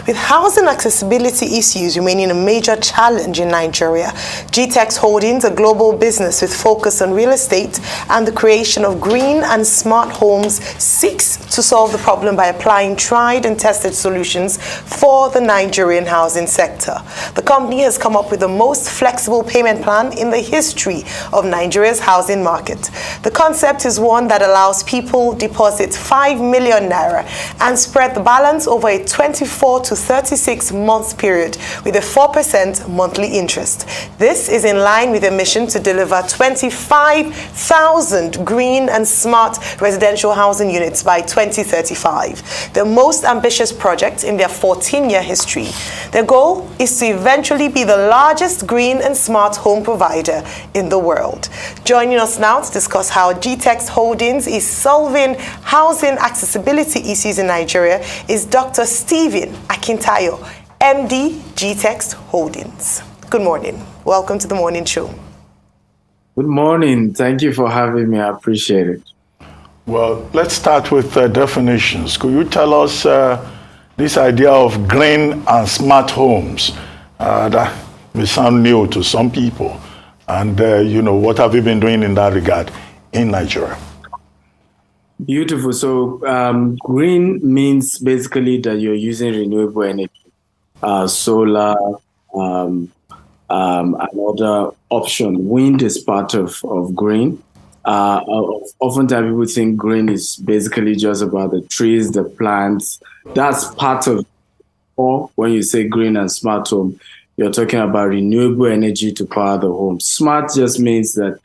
With housing accessibility issues remaining a major challenge in Nigeria, GtextHomes, a global business with focus on real estate and the creation of green and smart homes, seeks to solve the problem by applying tried and tested solutions for the Nigerian housing sector. The company has come up with the most flexible payment plan in the history of Nigeria's housing market. The concept is one that allows people deposit 5 million naira and spread the balance over a 24 to 36 months period with a 4% monthly interest. This is in line with a mission to deliver 25,000 green and smart residential housing units by 2035, the most ambitious project in their 14-year history. Their goal is to eventually be the largest green and smart home provider in the world. Joining us now to discuss how GtextHomes is solving housing accessibility issues in Nigeria is Dr. Stephen Akintayo, MD, GtextHomes. Good morning. Welcome to the morning show. Good morning. Thank you for having me. I appreciate it. Well, let's start with definitions. Could you tell us this idea of green and smart homes? That may sound new to some people. And, what have you been doing in that regard in Nigeria? Beautiful. So green means basically that you're using renewable energy, solar, another option. Wind is part of green. Oftentimes people think green is basically just about the trees, the plants. That's part of, or when you say green and smart home, you're talking about renewable energy to power the home. Smart just means that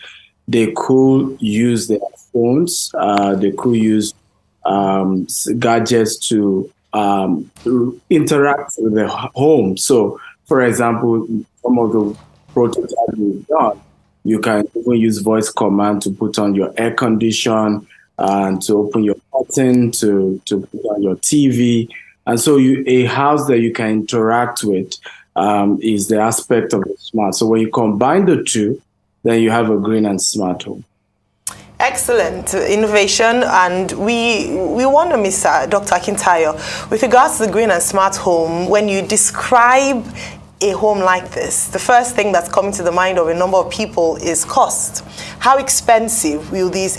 they could use their phones, they could use gadgets to interact with the home. So, for example, some of the prototypes we've done, you can even use voice command to put on your air condition and to open your curtain, to put on your TV. And so a house that you can interact with is the aspect of the smart. So when you combine the two, then you have a green and smart home. Excellent innovation, and we wonder, Mr. Dr. Akintayo, with regards to the green and smart home, when you describe a home like this, the first thing that's coming to the mind of a number of people is cost. How expensive will these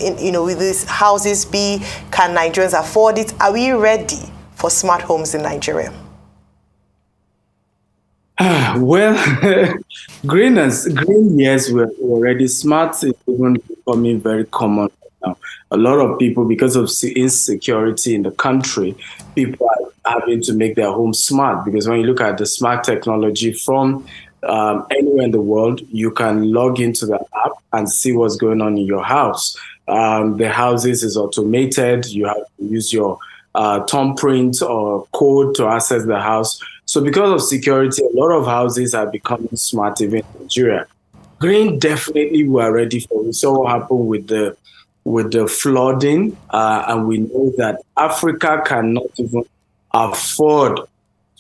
houses be? Can Nigerians afford it? Are we ready for smart homes in Nigeria? Well, green, yes, we're already smart. It's even becoming very common now. A lot of people, because of insecurity in the country, people are having to make their homes smart. Because when you look at the smart technology from anywhere in the world, you can log into the app and see what's going on in your house. The houses is automated. You have to use your thumbprint or code to access the house. So because of security, a lot of houses are becoming smart even in Nigeria. Green, definitely we are ready for. We saw what happened with the flooding, and we know that Africa cannot even afford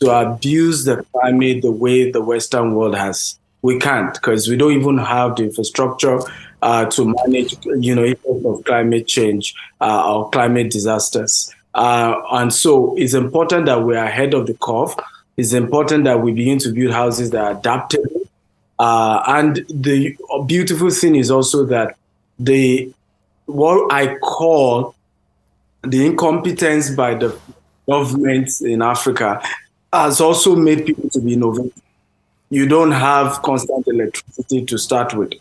to abuse the climate the way the Western world has. We can't, because we don't even have the infrastructure to manage, effects of climate change or climate disasters. And so it's important that we're ahead of the curve. It's important that we begin to build houses that are adaptable. And the beautiful thing is also that what I call the incompetence by the governments in Africa has also made people to be innovative. You don't have constant electricity to start with.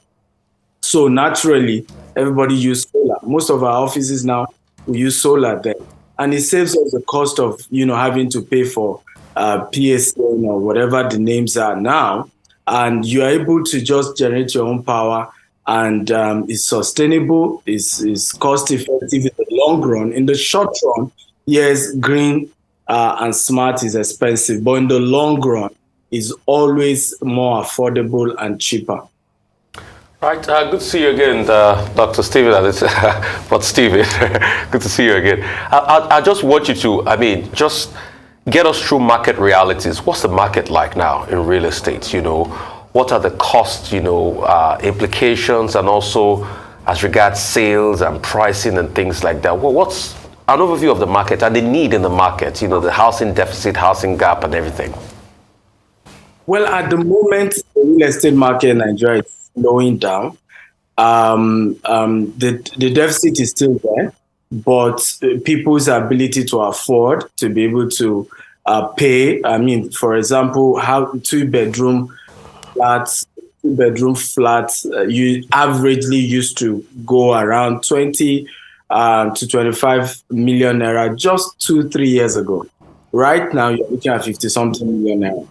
So naturally, everybody uses solar. Most of our offices now, we use solar there. And it saves us the cost of, having to pay for PSN or whatever the names are now. And you're able to just generate your own power, and it's sustainable, it's cost effective in the long run. In the short run, yes, green and smart is expensive, but in the long run, it's always more affordable and cheaper. Right, good to see you again, Dr. Stephen. But Stephen, good to see you again. I just want you to, just get us through market realities. What's the market like now in real estate? What are the costs, implications, and also as regards sales and pricing and things like that? Well, an overview of the market and the need in the market, the housing deficit, housing gap, and everything. Well, at the moment, the real estate market in Nigeria is slowing down. The deficit is still there, but people's ability to afford to be able to pay. I mean, for example, how two-bedroom flats you averagely used to go around 20 to 25 million naira just 2-3 years ago. Right now, you're looking at 50-something million naira.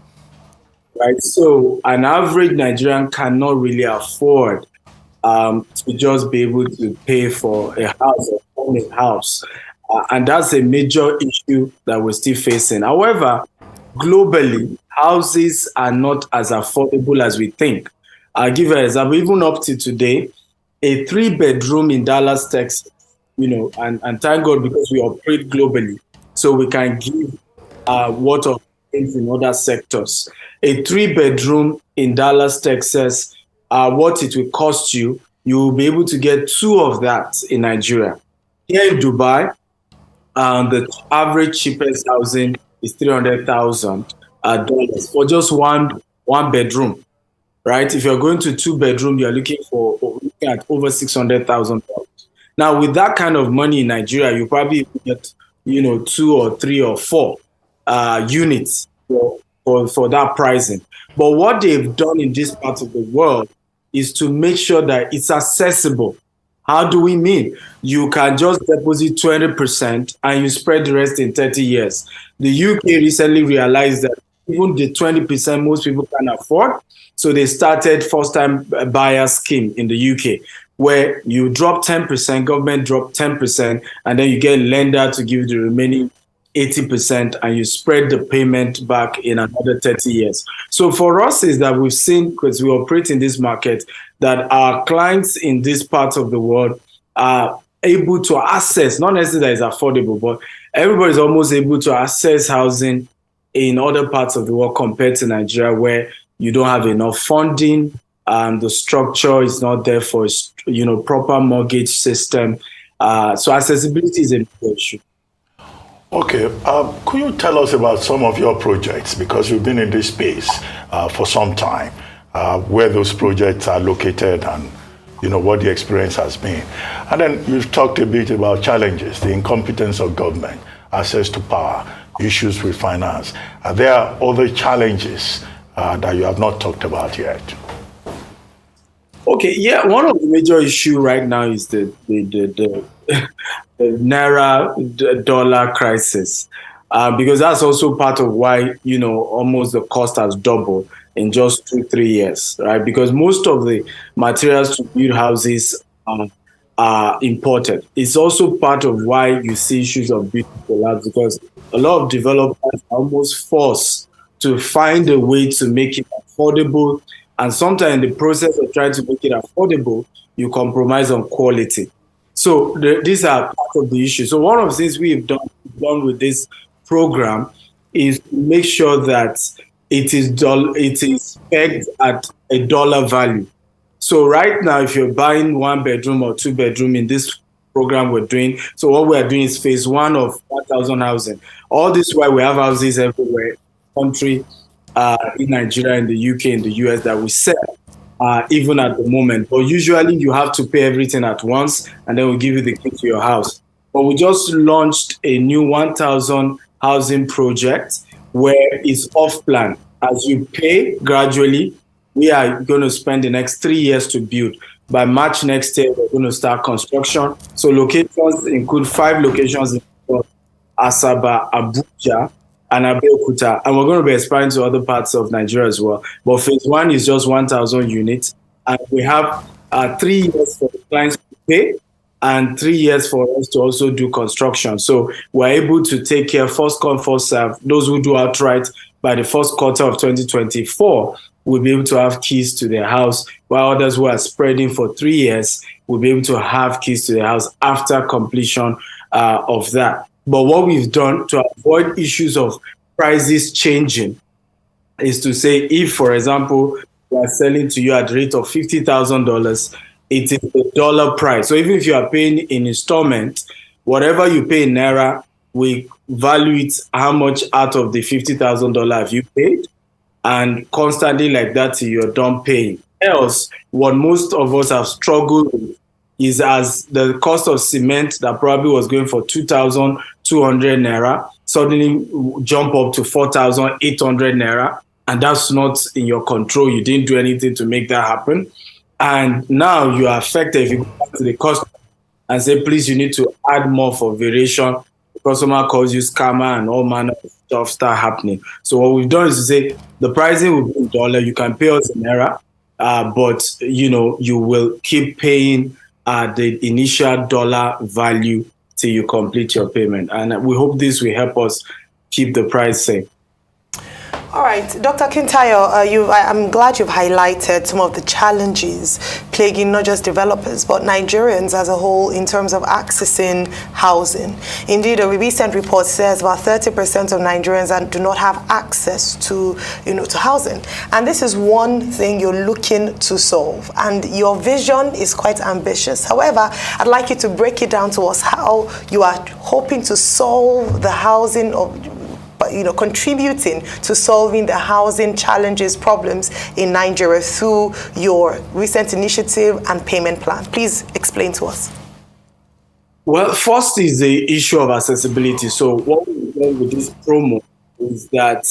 Right, so an average Nigerian cannot really afford to just be able to pay for a house or own a house. And that's a major issue that we're still facing. However, globally, houses are not as affordable as we think. I'll give you an example. Even up to today, a 3-bedroom in Dallas, Texas, and thank God because we operate globally, so we can give what of things in other sectors. A 3-bedroom in Dallas, Texas, what it will cost you, you will be able to get 2 of that in Nigeria. Here in Dubai, the average cheapest housing is $300,000 for just one bedroom, right? If you're going to 2-bedroom, you're looking at over $600,000. Now, with that kind of money in Nigeria, you probably get 2 or 3 or 4 units for that pricing. But what they've done in this part of the world is to make sure that it's accessible. How do we mean? You can just deposit 20% and you spread the rest in 30 years. The UK recently realized that even the 20% most people can afford, so they started first-time buyer scheme in the UK, where you drop 10%, government drop 10%, and then you get a lender to give the remaining 80%, and you spread the payment back in another 30 years. So for us is that we've seen, because we operate in this market, that our clients in this part of the world are able to access, not necessarily that it's affordable, but everybody's almost able to access housing in other parts of the world compared to Nigeria, where you don't have enough funding, the structure is not there for proper mortgage system. So accessibility is a big issue. Okay, could you tell us about some of your projects, because you've been in this space for some time, where those projects are located and what the experience has been. And then you've talked a bit about challenges, the incompetence of government, access to power, issues with finance. Are there other challenges that you have not talked about yet? Okay, yeah, one of the major issues right now is the Naira dollar crisis, because that's also part of why, almost the cost has doubled in just 2-3 years, right? Because most of the materials to build houses are imported. It's also part of why you see issues of building collapse, because a lot of developers are almost forced to find a way to make it affordable. And sometimes in the process of trying to make it affordable, you compromise on quality. So these are part of the issue. So one of the things we've done with this program is to make sure that it is pegged at a dollar value. So right now, if you're buying 1-bedroom or 2-bedroom in this program we're doing, so what we're doing is phase 1 of 1,000 housing. All this while we have houses everywhere, country, in Nigeria, in the UK, in the US that we sell, even at the moment. But usually you have to pay everything at once, and then we'll give you the key to your house. But we just launched a new 1,000 housing project where it's off plan. As you pay gradually, we are going to spend the next 3 years to build. By March next year, we're going to start construction. So locations include 5 locations in Asaba, Abuja, and Abeokuta. And we're going to be expanding to other parts of Nigeria as well. But phase 1 is just 1,000 units. And we have 3 years for the clients to pay and 3 years for us to also do construction. So we're able to take care, first come, first serve. Those who do outright by the first quarter of 2024 will be able to have keys to their house, while others who are spreading for 3 years will be able to have keys to their house after completion of that. But what we've done to avoid issues of prices changing is to say, if, for example, we are selling to you at the rate of $50,000, it is the dollar price. So even if you are paying in installment, whatever you pay in Naira, we value it how much out of the $50,000 have you paid, and constantly like that till you're done paying. Else, what most of us have struggled with is as the cost of cement that probably was going for 2,200 Naira suddenly jump up to 4,800 Naira, and that's not in your control. You didn't do anything to make that happen. And now you are affected if you go back to the customer and say, please, you need to add more for variation. The customer calls you scammer and all manner of stuff start happening. So what we've done is to say the pricing will be in dollar. You can pay us in Naira, but you will keep paying the initial dollar value till you complete your payment. And we hope this will help us keep the price safe. All right, Dr. Akintayo, I'm glad you've highlighted some of the challenges plaguing not just developers, but Nigerians as a whole in terms of accessing housing. Indeed, a recent report says about 30% of Nigerians do not have access to housing. And this is one thing you're looking to solve. And your vision is quite ambitious. However, I'd like you to break it down to us how you are hoping to solve the housing contributing to solving the housing challenges, problems in Nigeria through your recent initiative and payment plan. Please explain to us. Well, first is the issue of accessibility. So what we've done with this promo is that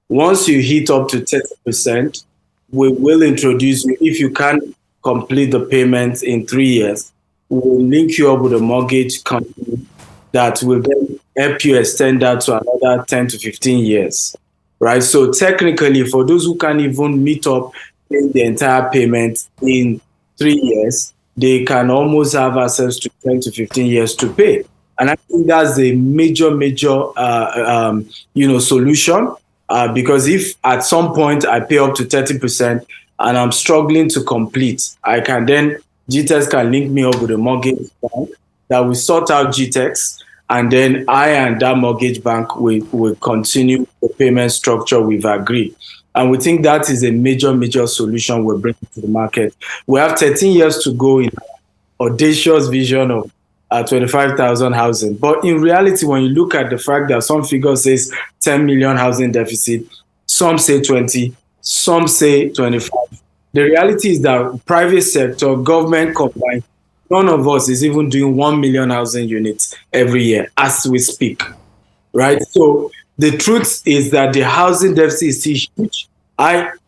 once you hit up to 30%, we will introduce you, if you can complete the payments in 3 years, we will link you up with a mortgage company that will then help you extend that to another 10 to 15 years, right? So technically, for those who can't even meet up in the entire payment in 3 years, they can almost have access to 10 to 15 years to pay. And I think that's a major solution, because if at some point I pay up to 30% and I'm struggling to complete, I can then, GTEx can link me up with a mortgage bank that will sort out GTEx, and then I and that mortgage bank will continue the payment structure we've agreed. And we think that is a major solution we're bringing to the market. We have 13 years to go in our audacious vision of 25,000 housing. But in reality, when you look at the fact that some figures says 10 million housing deficit, some say 20, some say 25. The reality is that private sector, government combined, none of us is even doing 1 million housing units every year as we speak, right? So the truth is that the housing deficit is still huge.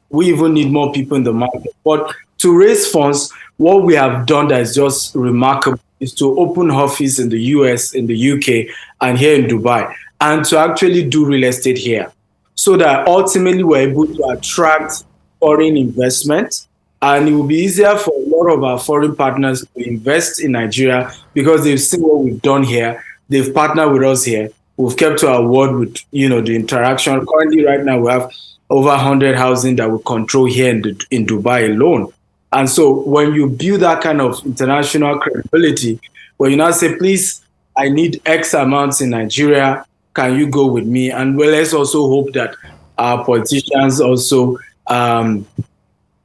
We even need more people in the market. But to raise funds, what we have done that is just remarkable is to open office in the US, in the UK, and here in Dubai, and to actually do real estate here, so that ultimately we're able to attract foreign investment. And it will be easier for a lot of our foreign partners to invest in Nigeria because they've seen what we've done here. They've partnered with us here. We've kept to our word with, the interaction. Currently, right now, we have over 100 housing that we control here in Dubai alone. And so when you build that kind of international credibility, when you now say, please, I need X amounts in Nigeria, can you go with me? And well, let's also hope that our politicians also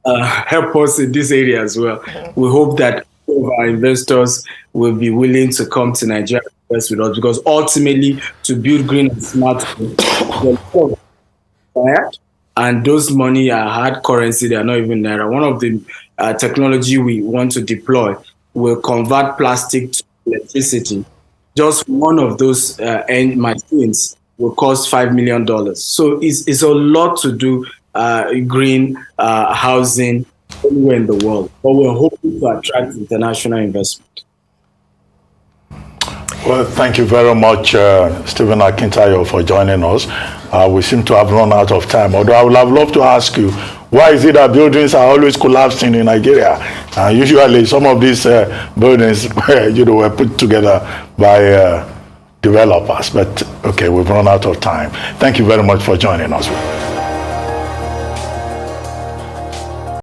help us in this area as well. We hope that our investors will be willing to come to Nigeria and invest with us, because ultimately, to build green and smart, and those money are hard currency, they are not even Naira. One of the technology we want to deploy will convert plastic to electricity. Just one of those machines will cost $5 million. So it's a lot to do green housing anywhere in the world, but we're hoping to attract international investment. Well, thank you very much, Stephen Akintayo, for joining us. We seem to have run out of time, although I would have loved to ask you, why is it that buildings are always collapsing in Nigeria? Usually some of these buildings were put together by developers, but okay, we've run out of time. Thank you very much for joining us.